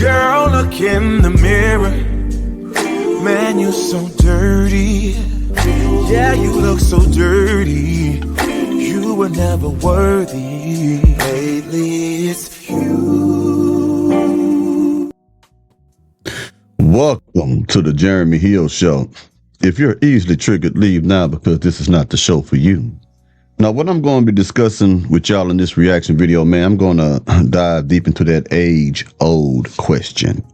Girl, look in the mirror. Man, you so dirty. Yeah, you look so dirty. You were never worthy. Lately, it's you. Welcome to the Jeremy Hill Show. If you're easily triggered, leave now because this is not the show for you. Now, what I'm going to be discussing with y'all in this reaction video, man, I'm going to dive deep into that age-old question.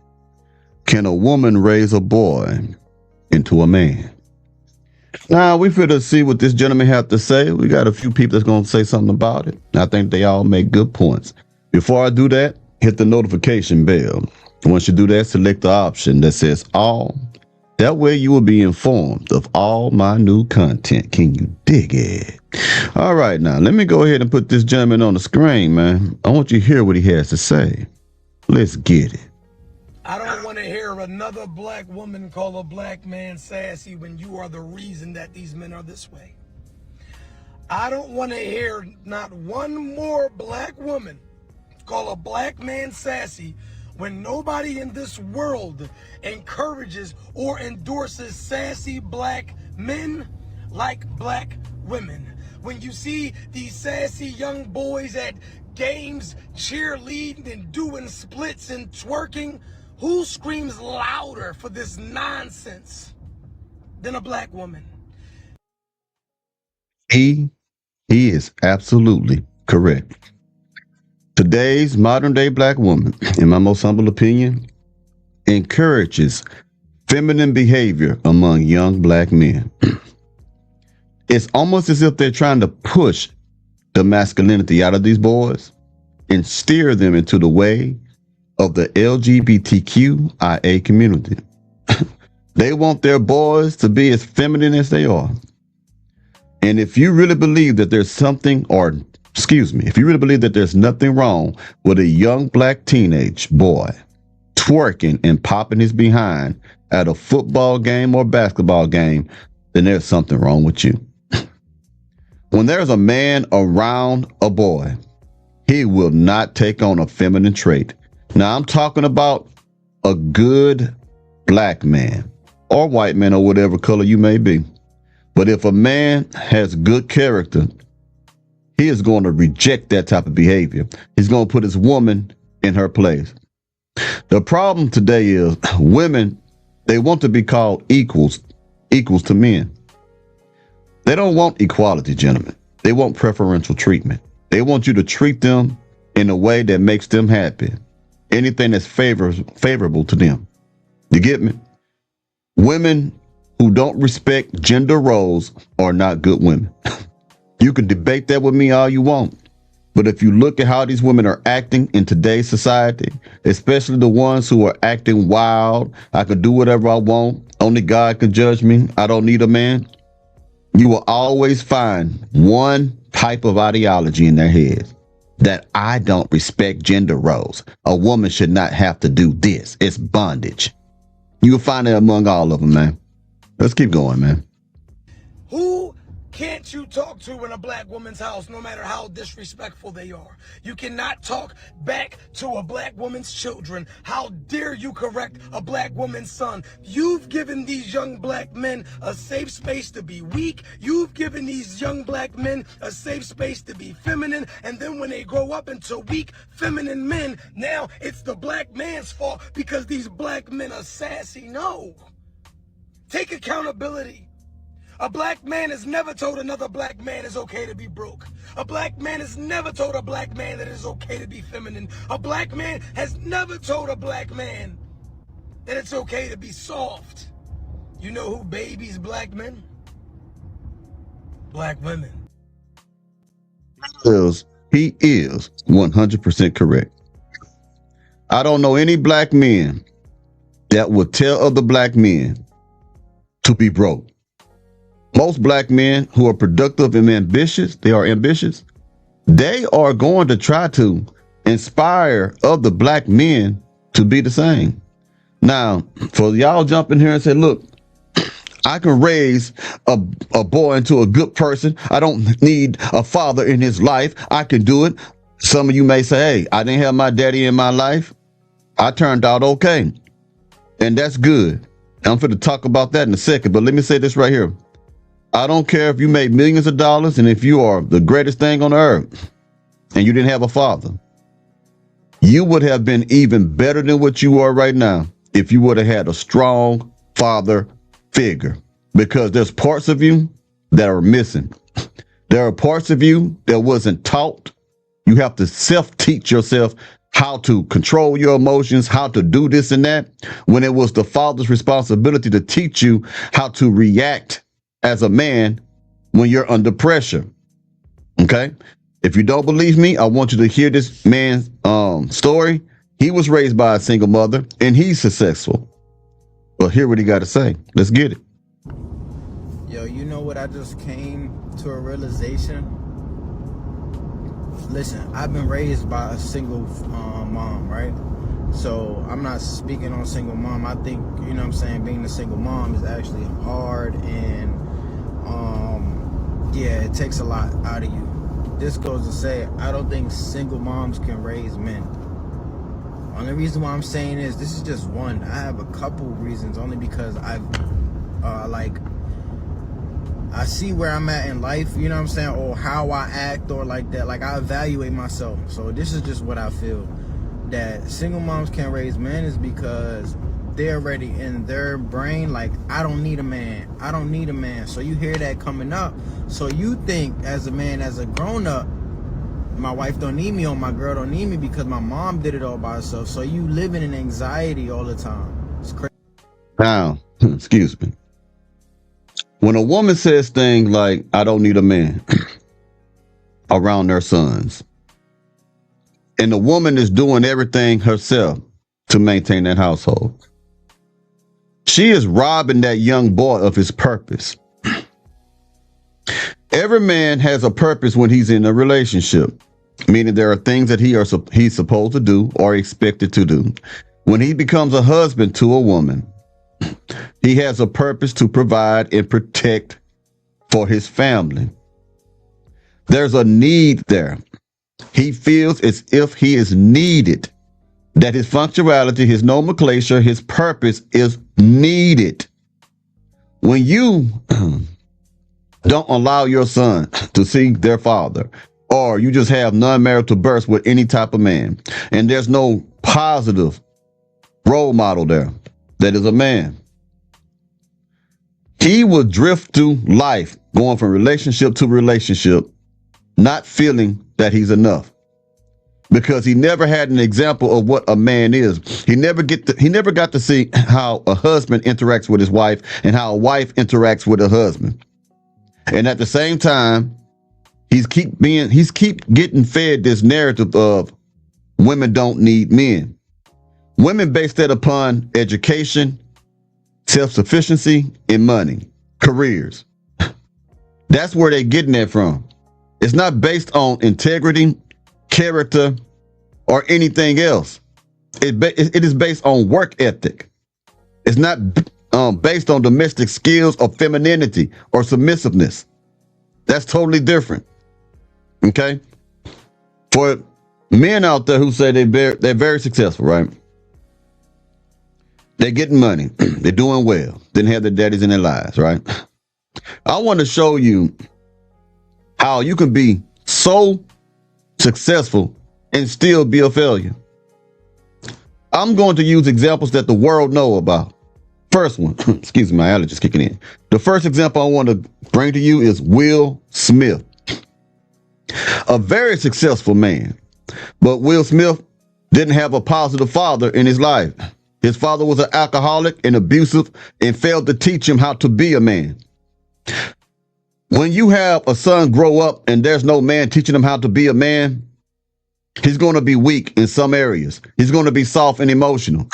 Can a woman raise a boy into a man? Now, we finna see what this gentleman have to say. We got a few people that's going to say something about it. I think they all make good points. Before I do that, hit the notification bell. Once you do that, select the option that says all. That way you will be informed of all my new content. Can you dig it? All right, now let me go ahead and put this gentleman on the screen, man. I want you to hear what he has to say. Let's get it. I don't want to hear another black woman call a black man sassy when you are the reason that these men are this way. I don't want to hear not one more black woman call a black man sassy when nobody in this world encourages or endorses sassy black men like black women. When you see these sassy young boys at games cheerleading and doing splits and twerking, who screams louder for this nonsense than a black woman? He is absolutely correct. Today's modern day black woman, in my most humble opinion, encourages feminine behavior among young black men. It's almost as if they're trying to push the masculinity out of these boys and steer them into the way of the LGBTQIA community. They want their boys to be as feminine as they are. And if you really believe that there's something, or if you really believe that there's nothing wrong with a young black teenage boy twerking and popping his behind at a football game or basketball game, then there's something wrong with you. When there's a man around a boy, he will not take on a feminine trait. Now, I'm talking about a good black man or white man or whatever color you may be. But if a man has good character, he is going to reject that type of behavior. He's going to put his woman in her place. The problem today is women, they want to be called equals to men. They don't want equality, gentlemen. They want preferential treatment. They want you to treat them in a way that makes them happy. Anything that's favorable to them. You get me? Women who don't respect gender roles are not good women. You can debate that with me all you want. But if you look at how these women are acting in today's society, especially the ones who are acting wild, I can do whatever I want, only God can judge me, I don't need a man, you will always find one type of ideology in their heads, that I don't respect gender roles. A woman should not have to do this. It's bondage. You'll find it among all of them, man. Let's keep going, man. Who can't you talk to in a black woman's house, no matter how disrespectful they are? You cannot talk back to a black woman's children. How dare you correct a black woman's son? You've given these young black men a safe space to be weak. You've given these young black men a safe space to be feminine. And then when they grow up into weak, feminine men, now it's the black man's fault because these black men are sassy. No. Take accountability. A black man has never told another black man it's okay to be broke. A black man has never told a black man that it's okay to be feminine. A black man has never told a black man that it's okay to be soft. You know who babies black men? Black women. He is 100% correct. I don't know any black men that would tell other black men to be broke. Most black men who are productive and ambitious, they are going to try to inspire other black men to be the same. Now, for y'all jump in here and say, look, I can raise a boy into a good person. I don't need a father in his life. I can do it. Some of you may say, hey, I didn't have my daddy in my life. I turned out okay. And that's good. I'm going to talk about that in a second, but let me say this right here. I don't care if you made millions of dollars and if you are the greatest thing on earth and you didn't have a father. You would have been even better than what you are right now if you would have had a strong father figure, because there's parts of you that are missing. There are parts of you that wasn't taught. You have to self-teach yourself how to control your emotions, how to do this and that, when it was the father's responsibility to teach you how to react as a man when you're under pressure. Okay? If you don't believe me, I want you to hear this man's story. He was raised by a single mother and he's successful. Well, hear what he got to say. Let's get it. Yo, you know what? I just came to a realization. Listen, I've been raised by a single mom, right? So I'm not speaking on single mom. I think, you know what I'm saying, being a single mom is actually hard, and yeah, it takes a lot out of you. This goes to say, I don't think single moms can raise men. Only reason why I'm saying is, this is just one. I have a couple reasons, only because I've I see where I'm at in life, you know what I'm saying, or how I act, or like that. Like, I evaluate myself. So this is just what I feel. That single moms can't raise men is because they're already in their brain, like, I don't need a man. I don't need a man. So you hear that coming up. So you think, as a man, as a grown-up, my wife don't need me or my girl don't need me because my mom did it all by herself. So you living in anxiety all the time. It's crazy. Now, excuse me. When a woman says things like, I don't need a man around their sons, and the woman is doing everything herself to maintain that household, she is robbing that young boy of his purpose. Every man has a purpose when he's in a relationship, meaning there are things that he's supposed to do or expected to do. When he becomes a husband to a woman, he has a purpose to provide and protect for his family. There's a need there. He feels as if he is needed, that his functionality, his nomenclature, his purpose is needed. When you don't allow your son to see their father, or you just have non-marital births with any type of man, and there's no positive role model there that is a man, he will drift through life, going from relationship to relationship, not feeling that he's enough, because he never had an example of what a man is. He never got to see how a husband interacts with his wife and how a wife interacts with a husband. And at the same time, he's keep getting fed this narrative of women don't need men. Women base that upon education, self-sufficiency, and money, careers. That's where they're getting that from. It's not based on integrity, character, or anything else. It is based on work ethic. It's not based on domestic skills or femininity or submissiveness. That's totally different. Okay? For men out there who say they're very successful, right? They're getting money. They're doing well. Didn't have their daddies in their lives, right? I want to show you how you can be so successful and still be a failure. I'm going to use examples that the world know about. First one, excuse me, my allergies kicking in. The first example I want to bring to you is Will Smith. A very successful man. But Will Smith didn't have a positive father in his life. His father was an alcoholic and abusive and failed to teach him how to be a man. When you have a son grow up and there's no man teaching him how to be a man, he's going to be weak in some areas. He's going to be soft and emotional.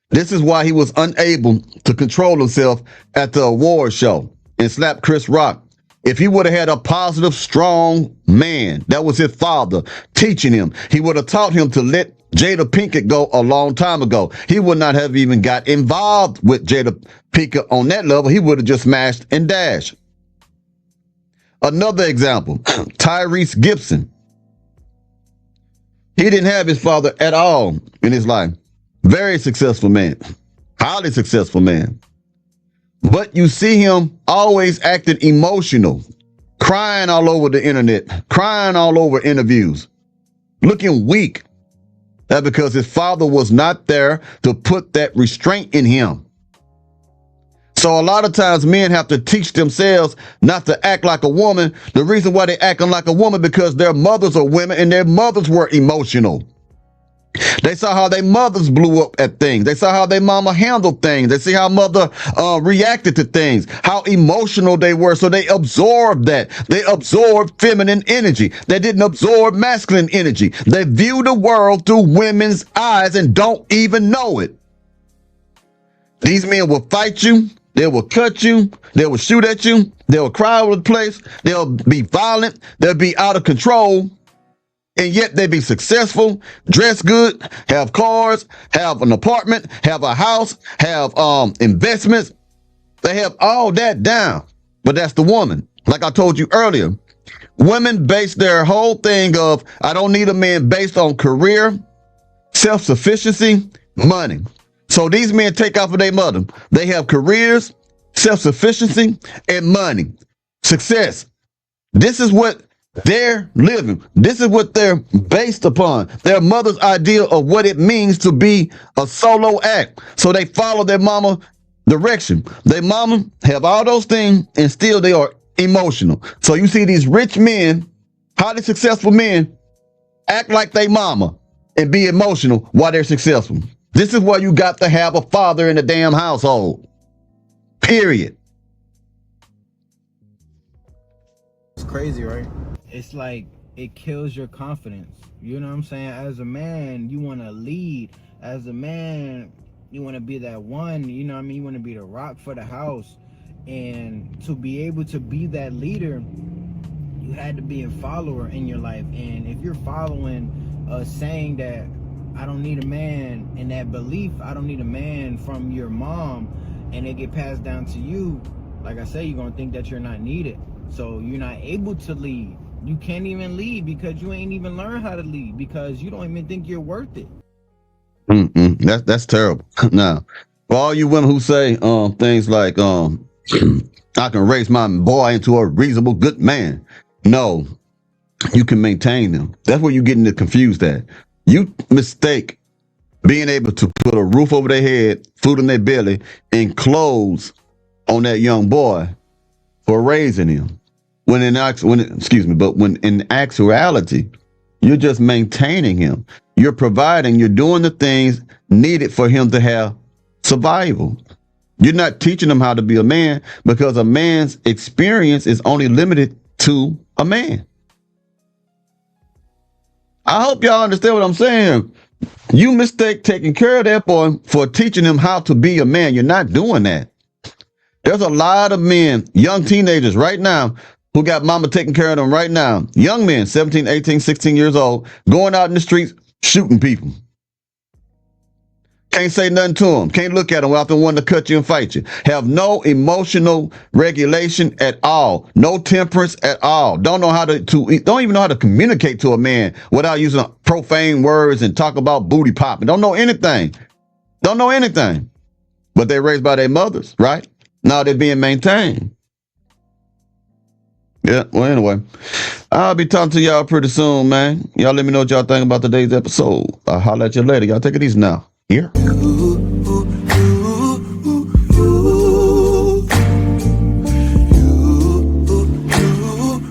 This is why he was unable to control himself at the award show and slap Chris Rock. If he would have had a positive, strong man, that was his father, teaching him, he would have taught him to let Jada Pinkett go a long time ago. He would not have even got involved with Jada Pinkett on that level. He would have just smashed and dashed. Another example, Tyrese Gibson. He didn't have his father at all in his life. Very successful man. Highly successful man. But you see him always acting emotional, crying all over the internet, crying all over interviews, looking weak. That's because his father was not there to put that restraint in him. So a lot of times men have to teach themselves not to act like a woman. The reason why they acting like a woman because their mothers are women and their mothers were emotional. They saw how their mothers blew up at things. They saw how their mama handled things. They see how mother reacted to things, how emotional they were. So they absorbed that. They absorbed feminine energy. They didn't absorb masculine energy. They view the world through women's eyes and don't even know it. These men will fight you. They will cut you. They will shoot at you. They will cry over the place. They'll be violent. They'll be out of control. And yet they be successful, dress good, have cars, have an apartment, have a house, have investments. They have all that down. But that's the woman. Like I told you earlier, women base their whole thing of, I don't need a man based on career, self-sufficiency, money. So these men take off of their mother. They have careers, self-sufficiency, and money. Success. This is what they're living. This is what they're based upon. Their mother's idea of what it means to be a solo act. So they follow their mama direction. Their mama have all those things and still they are emotional. So you see these rich men, highly successful men, act like they mama and be emotional while they're successful. This is why you got to have a father in the damn household. Period. It's crazy, right? It's like it kills your confidence. You know what I'm saying? As a man, you want to lead. As a man, you want to be that one. You know what I mean? You want to be the rock for the house. And to be able to be that leader, you had to be a follower in your life. And if you're following a saying that I don't need a man, and that belief, I don't need a man from your mom, and it get passed down to you, like I say, you're going to think that you're not needed. So you're not able to lead. You can't even lead because you ain't even learned how to lead because you don't even think you're worth it. That's terrible. Now, for all you women who say things like I can raise my boy into a reasonable good man. No, you can maintain them. That's where you're getting it confused at. You mistake being able to put a roof over their head, food in their belly, and clothes on that young boy for raising him. When in actuality, you're just maintaining him. You're providing, you're doing the things needed for him to have survival. You're not teaching him how to be a man because a man's experience is only limited to a man. I hope y'all understand what I'm saying. You mistake taking care of that boy for teaching him how to be a man. You're not doing that. There's a lot of men, young teenagers right now, who got mama taking care of them right now. Young men, 17, 18, 16 years old, going out in the streets, shooting people. Can't say nothing to them. Can't look at them without them wanting to cut you and fight you. Have no emotional regulation at all. No temperance at all. Don't know how to don't even know how to communicate to a man without using profane words and talk about booty popping. Don't know anything. Don't know anything. But they're raised by their mothers, right? Now they're being maintained. Yeah, well, anyway, I'll be talking to y'all pretty soon, man. Y'all let me know what y'all think about today's episode. I'll holler at you later. Y'all take it easy now. Here.